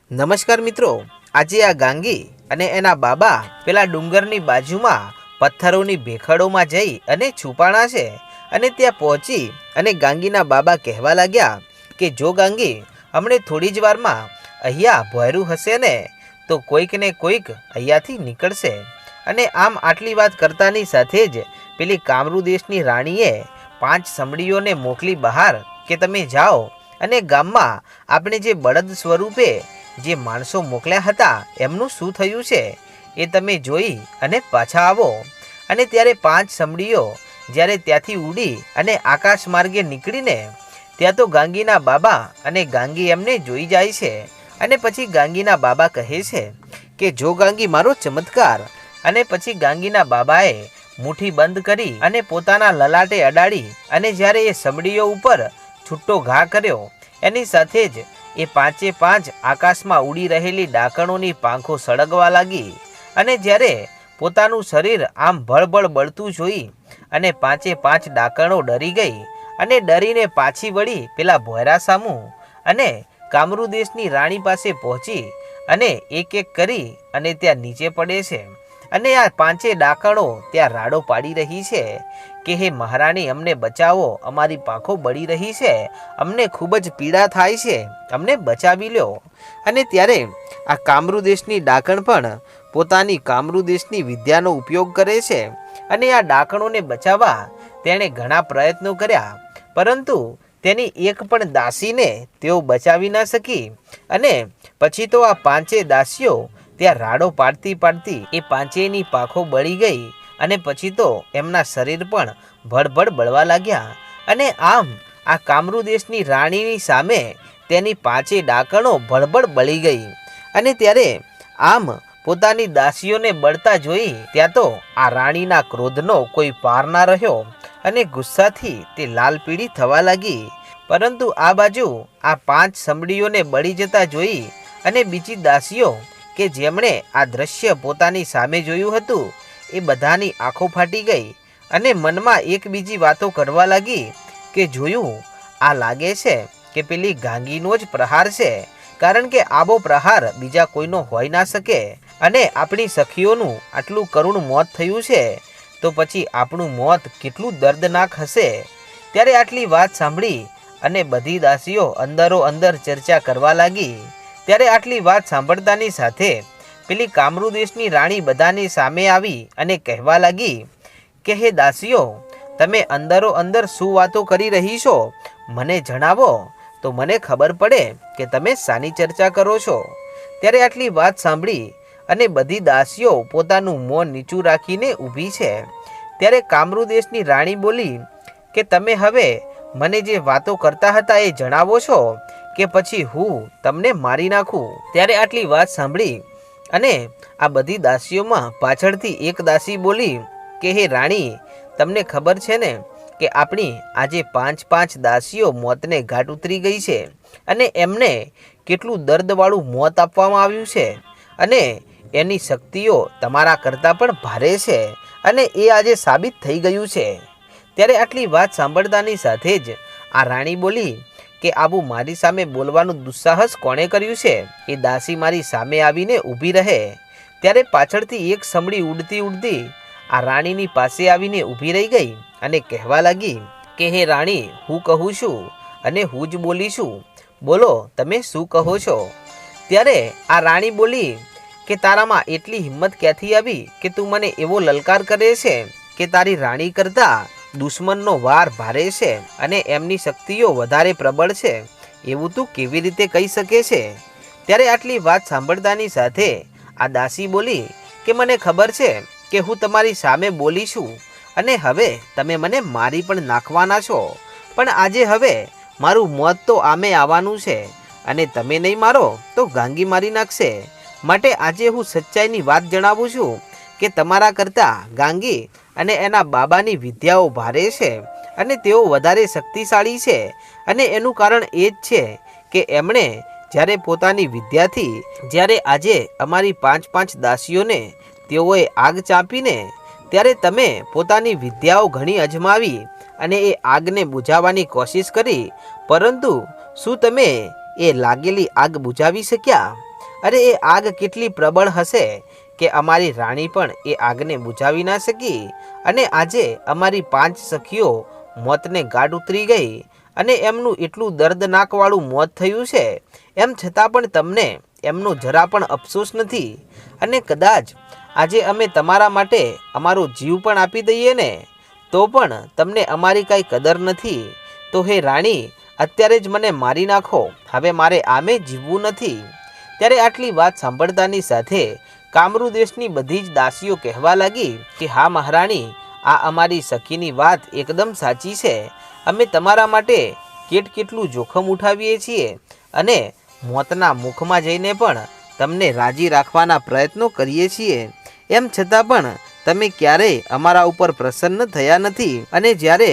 નમસ્કાર મિત્રો, આજે આ ગાંગી અને એના બાબા પેલા ડુંગરની બાજુમાં પથ્થરોની ભેખડોમાં જઈ અને છુપાણા છે અને ત્યાં પહોંચી અને ગાંગીના બાબા કહેવા લાગ્યા કે જો ગાંગી હમણે થોડી જ વારમાં અહીંયા ભોયરું હશે ને તો કોઈક ને કોઈક અહીંયાથી નીકળશે। અને આમ આટલી વાત કરતાની સાથે જ પેલી કામરૂ દેશની રાણીએ 5 સમડીઓને મોકલી બહાર કે તમે જાઓ અને ગામમાં આપણે જે બળદ સ્વરૂપે જે માણસો મોકલ્યા હતા એમનું શું થયું છે એ તમે જોઈ અને પાછા આવો। અને ત્યારે 5 સમડીઓ જ્યારે ત્યાંથી ઉડી અને આકાશ માર્ગે નીકળીને ત્યાં તો ગાંગીના બાબા અને ગાંગી એમને જોઈ જાય છે। અને પછી ગાંગીના બાબા કહે છે કે જો ગાંગી મારો ચમત્કાર। અને પછી ગાંગીના બાબાએ મુઠ્ઠી બંધ કરી અને પોતાના લલાટે અડાડી અને જ્યારે એ સમડીઓ ઉપર છૂટો ઘા કર્યો એની સાથે જ એ 5 આકાશમાં ઉડી રહેલી ડાકણોની પાંખો સળગવા લાગી। અને જ્યારે પોતાનું શરીર આમ ભળભળ બળતું જોઈ અને 5 ડાકણો ડરી ગઈ અને ડરીને પાછી વળી પેલા ભોયરા સામું અને કામરૂ દેશની રાણી પાસે પહોંચી અને એક એક કરી અને ત્યાં નીચે પડે છે। અને આ 5 ડાકણો ત્યાં રાડો પાડી રહી છે કે હે મહારાણી અમને બચાવો, અમારી પાંખો બળી રહી છે, અમને ખૂબ જ પીડા થાય છે, અમને બચાવી લ્યો। અને ત્યારે આ કામરૂ દેશની ડાકણ પણ પોતાની કામરૂ દેશની વિદ્યાનો ઉપયોગ કરે છે અને આ ડાકણોને બચાવવા તેણે ઘણા પ્રયત્નો કર્યા પરંતુ તેની એક પણ દાસીને તેઓ બચાવી ન શકી। અને પછી તો આ 5 દાસીઓ ત્યાં રાડો પાડતી એ 5ની પાંખો બળી ગઈ અને પછી તો એમના શરીર પણ ભડભડ બળવા લાગ્યા। અને આમ આ કામરૂ દેશની રાણીની સામે તેની 5 ડાકણો ભડભડ બળી ગઈ। અને ત્યારે આમ પોતાની દાસીઓને બળતા જોઈ ત્યાં તો આ રાણીના ક્રોધનો કોઈ પાર ના રહ્યો અને ગુસ્સાથી તે લાલ પીળી થવા લાગી। પરંતુ આ બાજુ આ 5 સમડીઓને બળી જતા જોઈ અને બીજી દાસીઓ કે જેમણે આ દ્રશ્ય પોતાની સામે જોયું હતું એ બધાની આંખો ફાટી ગઈ અને મનમાં એકબીજી વાતો કરવા લાગી કે જોયું આ લાગે છે કે પેલી ગાંગીનો જ પ્રહાર છે, કારણ કે આવો પ્રહાર બીજા કોઈનો હોઈ ના શકે। અને આપણી સખીઓનું આટલું કરુણ મોત થયું છે તો પછી આપણું મોત કેટલું દર્દનાક હશે। ત્યારે આટલી વાત સાંભળી અને બધી દાસીઓ અંદરો અંદર ચર્ચા કરવા લાગી। ત્યારે આટલી વાત સાંભળતાની સાથે પેલી કામરૂ દેશની રાણી બધાની સામે આવી અને કહેવા લાગી કે હે દાસીઓ, તમે અંદરો અંદર શું વાતો કરી રહી છો મને જણાવો તો મને ખબર પડે કે તમે શાની ચર્ચા કરો છો। ત્યારે આટલી વાત સાંભળી અને બધી દાસીઓ પોતાનું મોં નીચું રાખીને ઊભી છે। ત્યારે કામરૂ દેશની રાણી બોલી કે તમે હવે મને જે વાતો કરતા હતા એ જણાવો છો કે પછી હું તમને મારી નાખું। ત્યારે આટલી વાત સાંભળી અને આ બધી દાસીઓમાં પાછળથી એક દાસી બોલી કે હે રાણી, તમને ખબર છે ને કે આપણી આજે 5 દાસીઓ મોતને ઘાટ ઉતરી ગઈ છે અને એમને કેટલું દર્દવાળું મોત આપવામાં આવ્યું છે અને એની શક્તિઓ તમારા કરતાં પણ ભારે છે અને એ આજે સાબિત થઈ ગયું છે। ત્યારે આટલી વાત સાંભળતાની સાથે જ આ રાણી બોલી કે આવું મારી સામે બોલવાનું દુસ્સાહસ કોણે કર્યું છે, એ દાસી મારી સામે આવીને ઊભી રહે। ત્યારે પાછળથી એક સમડી ઉડતી આ રાણીની પાસે આવીને ઊભી રહી ગઈ અને કહેવા લાગી કે હે રાણી, હું કહું છું અને હું જ બોલીશું, બોલો તમે શું કહો છો। ત્યારે આ રાણી બોલી કે તારામાં એટલી હિંમત ક્યાંથી આવી કે તું મને એવો લલકાર કરે છે કે તારી રાણી કરતાં દુશ્મનનો વાર ભારે છે અને એમની શક્તિઓ વધારે પ્રબળ છે, એવું તું કેવી રીતે કહી શકે છે। ત્યારે આટલી વાત સાંભળતાની સાથે આ દાસી બોલી કે મને ખબર છે કે હું તમારી સામે બોલી છું અને હવે તમે મને મારી પણ નાખવાના છો, પણ આજે હવે મારું મોત તો આમે આવવાનું છે અને તમે નહીં મારો તો ગાંગી મારી નાખશે। માટે આજે હું સચ્ચાઈની વાત જણાવું છું કે તમારા કરતાં ગાંગી અને એના બાબાની વિદ્યાઓ ભારે છે અને તેઓ વધારે શક્તિશાળી છે અને એનું કારણ એ જ છે કે એમણે જ્યારે પોતાની વિદ્યાથી જ્યારે આજે અમારી 5 દાસીઓને તેઓએ આગ ચાંપીને ત્યારે તમે પોતાની વિદ્યાઓ ઘણી અજમાવી અને એ આગને બુઝાવવાની કોશિશ કરી, પરંતુ શું તમે એ લાગેલી આગ બુઝાવી શક્યા? અરે એ આગ કેટલી પ્રબળ હશે કે અમારી રાણી પણ એ આગને બુઝાવી ના શકી, અને આજે અમારી 5 સખીઓ મોતને ગાઢ ઉતરી ગઈ અને એમનું એટલું દર્દનાકવાળું મોત થયું છે, એમ છતાં પણ તમને એમનો જરા પણ અફસોસ નથી. અને કદાચ આજે અમે તમારા માટે અમારો જીવ પણ આપી દઈએ ને તો પણ તમને અમારી કાંઈ કદર નથી. તો હે રાણી, અત્યારે જ મને મારી નાખો, હવે મારે આમે જીવવું નથી. ત્યારે આટલી વાત સાંભળતાની સાથે કામરૂ દેશની બધી જ દાસીઓ કહેવા લાગી કે હા મહારાણી, આ અમારી સખીની વાત એકદમ સાચી છે. અમે તમારા માટે કેટલું જોખમ ઉઠાવીએ છીએ અને મોતના મુખમાં જઈને પણ તમને રાજી રાખવાના પ્રયત્નો કરીએ છીએ, એમ છતાં પણ તમે ક્યારેય અમારા ઉપર પ્રસન્ન થયા નથી. અને જ્યારે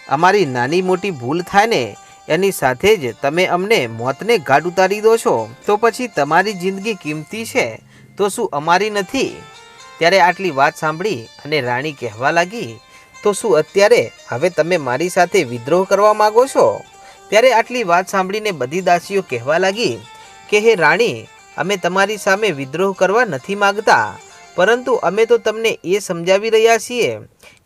અમારી નાની મોટી ભૂલ થાય ને એની સાથે જ તમે અમને મોતને ઘાટ ઉતારી દો છો, તો પછી તમારી જિંદગી કિંમતી છે તો શું અમારી નથી? ત્યારે આટલી વાત સાંભળી અને રાણી કહેવા લાગી, તો શું અત્યારે હવે તમે મારી સાથે વિદ્રોહ કરવા માગો છો? ત્યારે આટલી વાત સાંભળીને બધી દાસીઓ કહેવા લાગી કે હે રાણી, અમે તમારી સામે વિદ્રોહ કરવા નથી માગતા, પરંતુ અમે તો તમને એ સમજાવી રહ્યા છીએ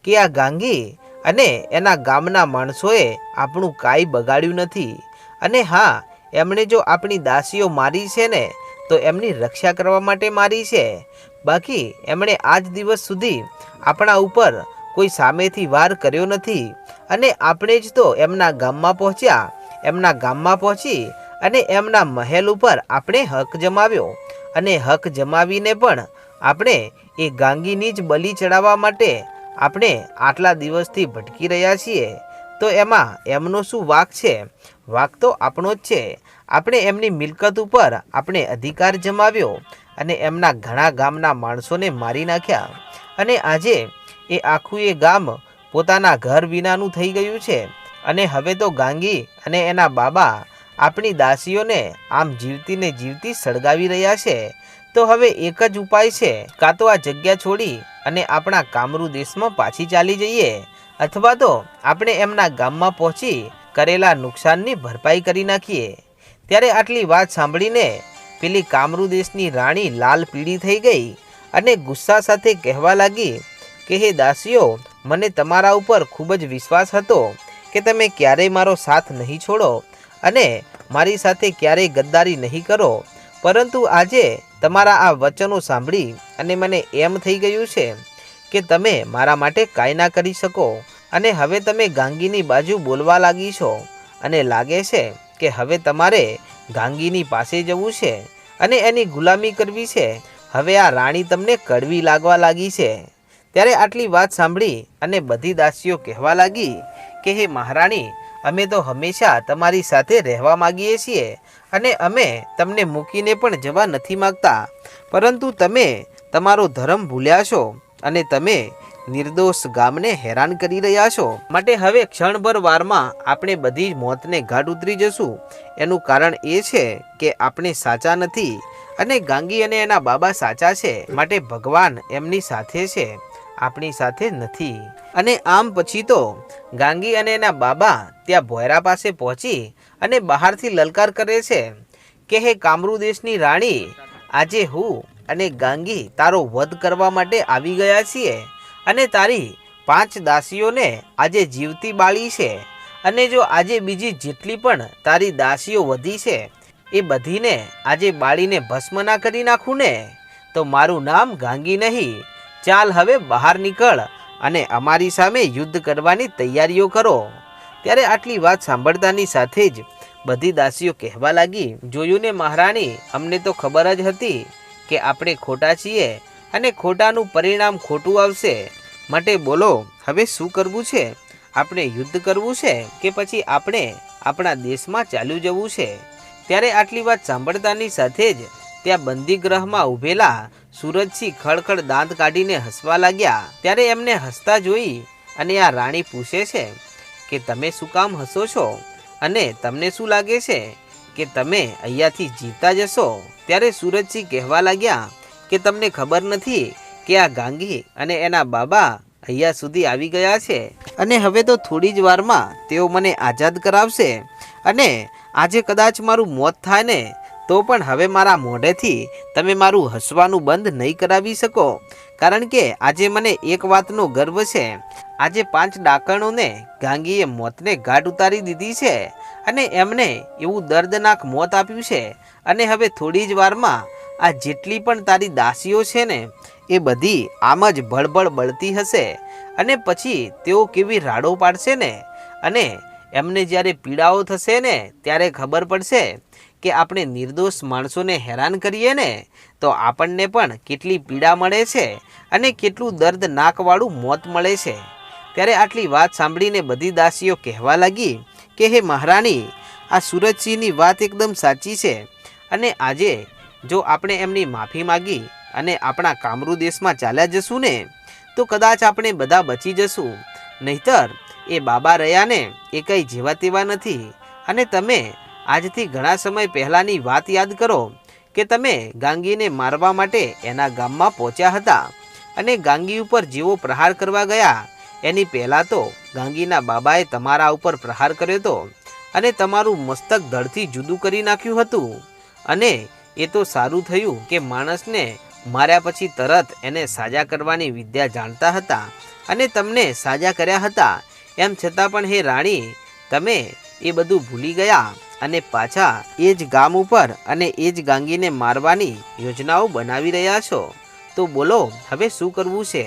કે આ ગાંગી અને એના ગામના માણસોએ આપણું કાંઈ બગાડ્યું નથી. અને હા, એમણે જો આપણી દાસીઓ મારી છે ને તો એમની રક્ષા કરવા માટે મારી છે, બાકી એમણે આજ દિવસ સુધી આપણા ઉપર કોઈ સામેથી વાર કર્યો નથી. અને આપણે જ તો એમના ગામમાં પહોંચી અને એમના મહેલ ઉપર આપણે હક જમાવ્યો, અને હક જમાવીને પણ આપણે એ ગાંગીની જ બલી ચડાવવા માટે આપણે આટલા દિવસથી ભટકી રહ્યા છીએ. તો એમાં એમનો શું વાંક છે? વાંક તો આપણો જ છે. આપણે એમની મિલકત ઉપર આપણે અધિકાર જમાવ્યો અને એમના ઘણા ગામના માણસોને મારી નાખ્યા, અને આજે એ આખું એ ગામ પોતાના ઘર વિનાનું થઈ ગયું છે. અને હવે તો ગાંગી અને એના બાબા આપણી દાસીઓને આમ જીવતી ને જીવતી સળગાવી રહ્યા છે. તો હવે એક જ ઉપાય છે, કાં તો આ જગ્યા છોડી અને આપણા કામરૂ દેશમાં પાછી ચાલી જઈએ, અથવા તો આપણે એમના ગામમાં પહોંચી કરેલા નુકસાનની ભરપાઈ કરી નાખીએ. ત્યારે આટલી વાત સાંભળીને પેલી કામરૂ દેશની રાણી લાલ પીળી થઈ ગઈ અને ગુસ્સા સાથે કહેવા લાગી કે હે દાસીઓ, મને તમારા ઉપર ખૂબ જ વિશ્વાસ હતો કે તમે ક્યારેય મારો સાથ નહીં છોડો અને મારી સાથે ક્યારેય ગદ્દારી નહીં કરો, પરંતુ આજે તમારા આ વચનો સાંભળી અને મને એમ થઈ ગયું છે કે તમે મારા માટે કાંઈ ના કરી શકો, અને હવે તમે ગાંગીની બાજુ બોલવા લાગી છો, અને લાગે છે કે હવે તમારે ગાંગીની પાસે જવું છે અને એની ગુલામી કરવી છે. હવે આ રાણી તમને કડવી લાગવા લાગી છે. ત્યારે આટલી વાત સાંભળી અને બધી દાસીઓ કહેવા લાગી કે હે મહારાણી, અમે તો હંમેશા તમારી સાથે રહેવા માગીએ છીએ અને અમે તમને મૂકીને પણ જવા નથી માગતા, પરંતુ તમે તમારો ધર્મ ભૂલ્યા છો અને તમે નિર્દોષ ગામને હેરાન કરી રહ્યા છો. માટે હવે ક્ષણભર વારમાં આપણે બધી જ મોતને ઘાટ ઉતરી જશું. એનું કારણ એ છે કે આપણે સાચા નથી અને ગાંગી અને એના બાબા સાચા છે, માટે ભગવાન એમની સાથે છે, આપણી સાથે નથી. અને આમ પછી તો ગાંગી અને એના બાબા ત્યાં ભોયરા પાસે પહોંચી અને બહારથી લલકાર કરે છે કે હે કામરૂ દેશની રાણી, આજે હું અને ગાંગી તારો વધ કરવા માટે આવી ગયા છીએ અને તારી 5 દાસીઓને આજે જીવતી બાળી છે, અને જો આજે બીજી જેટલી પણ તારી દાસીઓ વધી છે એ બધીને આજે બાળીને ભસ્મ ના કરી નાખું ને તો મારું નામ ગાંગી નહીં. ચાલ હવે બહાર નીકળ અને અમારી સામે યુદ્ધ કરવાની તૈયારીઓ કરો. ત્યારે આટલી વાત સાંભળતાની સાથે જ બધી દાસીઓ કહેવા લાગી, જોયું ને મહારાણી, અમને તો ખબર જ હતી કે આપણે ખોટા છીએ અને ખોટાનું પરિણામ ખોટું આવશે. માટે બોલો, હવે શું કરવું છે? આપણે યુદ્ધ કરવું છે કે પછી આપણે આપણા દેશમાં ચાલ્યું જવું છે? ત્યારે આટલી વાત સાંભળતાની સાથે જ ત્યાં બંદીગ્રહમાં ઊભેલા સુરજસિંહ ખડખડ દાંત કાઢીને હસવા લાગ્યા. ત્યારે એમને હસતા જોઈ અને આ રાણી પૂછે છે કે તમે શું કામ હસો છો અને તમને શું લાગે છે કે તમે અહીંયાથી જીવતા જશો? ત્યારે સુરજસિંહ કહેવા લાગ્યા કે તમને ખબર નથી કે આ ગાંગી અને એના બાબા અહીંયા સુધી આવી ગયા છે અને હવે તો થોડી જ વારમાં તેઓ મને આઝાદ કરાવશે, અને આજે કદાચ મારું મોત થાય ને તો પણ હવે મારા મોઢેથી તમે મારું હસવાનું બંધ નહીં કરાવી શકો, કારણ કે આજે મને એક વાતનો ગર્વ છે. આજે 5 ડાકણોને ગાંગીએ મોતને ઘાટ ઉતારી દીધી છે અને એમને એવું દર્દનાક મોત આપ્યું છે. અને હવે થોડી જ વારમાં આ જેટલી પણ તારી દાસીઓ છે ને એ બધી આમ જ ભળભળ બળતી હશે અને પછી તેઓ કેવી રાડો પાડશે ને. અને એમને જ્યારે પીડાઓ થશે ને ત્યારે ખબર પડશે કે આપણે નિર્દોષ માણસોને હેરાન કરીએ ને તો આપણને પણ કેટલી પીડા મળે છે અને કેટલું દર્દનાકવાળું મોત મળે છે. ત્યારે આટલી વાત સાંભળીને બધી દાસીઓ કહેવા લાગી કે હે મહારાણી, આ સુરજસિંહની વાત એકદમ સાચી છે અને આજે જો આપણે એમની માફી માગી અને આપણા કામરૂ દેશમાં ચાલ્યા જશું ને તો કદાચ આપણે બધા બચી જશું. નહીતર એ બાબા રહ્યા ને એ કંઈ જેવા તેવા નથી. અને તમે આજથી ઘણા સમય પહેલાંની વાત યાદ કરો કે તમે ગાંગીને મારવા માટે એના ગામમાં પહોંચ્યા હતા અને ગાંગી ઉપર જેવો પ્રહાર કરવા ગયા એની પહેલાં તો ગાંગીના બાબાએ તમારા ઉપર પ્રહાર કર્યો હતો અને તમારું મસ્તક ધડથી જુદું કરી નાખ્યું હતું. અને એ તો સારું થયું કે માણસને માર્યા પછી તરત એને સાજા કરવાની વિદ્યા જાણતા હતા અને તમને સાજા કર્યા હતા. એમ છતાં પણ હે રાણી, તમે એ બધું ભૂલી ગયા અને પાછા એ જ ગામ ઉપર અને એ જ ગાંગીને મારવાની યોજનાઓ બનાવી રહ્યા છો. તો બોલો હવે શું કરવું છે?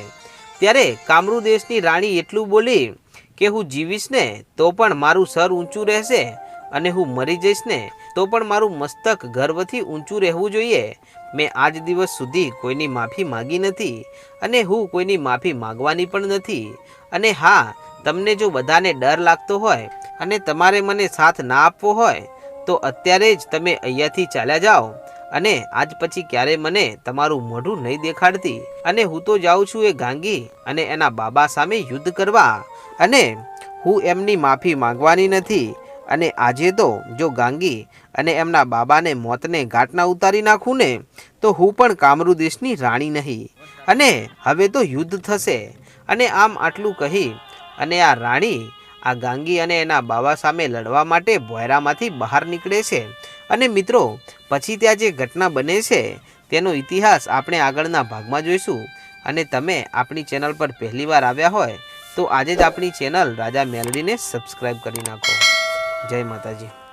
ત્યારે કામરૂ દેશની રાણી એટલું બોલી કે હું જીવીશ ને તો પણ મારું સર ઊંચું રહેશે અને હું મરી જઈશ ને તો પણ મારું મસ્તક ગર્વથી ઊંચું રહેવું જોઈએ. મેં આજ દિવસ સુધી કોઈની માફી માગી નથી અને હું કોઈની માફી માગવાની પણ નથી. અને હા, તમને જો બધાને ડર લાગતો હોય અને તમારે મને સાથ ના આપવો હોય તો અત્યારે જ તમે અહીંયાથી ચાલ્યા જાઓ અને આજ પછી ક્યારે મને તમારું મોઢું નહીં દેખાડતી. અને હું તો જાઉં છું એ ગાંગી અને એના બાબા સામે યુદ્ધ કરવા અને હું એમની માફી માંગવાની નથી. અને આજે તો જો ગાંગી અને એમના બાબાને મોતને ઘાટના ઉતારી નાખું ને તો હું પણ કામરૂ દેશની રાણી નહીં અને હવે તો યુદ્ધ થશે. અને આમ આટલું કહી અને આ રાણી આ ગાંગી અને એના બાબા સામે લડવા માટે ભોયરામાંથી બહાર નીકળે છે. અને મિત્રો, પછી ત્યાં જે ઘટના બને છે તેનો ઇતિહાસ આપણે આગળના ભાગમાં જોઈશું. અને તમે આપણી ચેનલ પર પહેલીવાર આવ્યા હોય તો આજે જ આપણી ચેનલ રાજા મેલડીને સબસ્ક્રાઈબ કરી નાખો. જય માતાજી.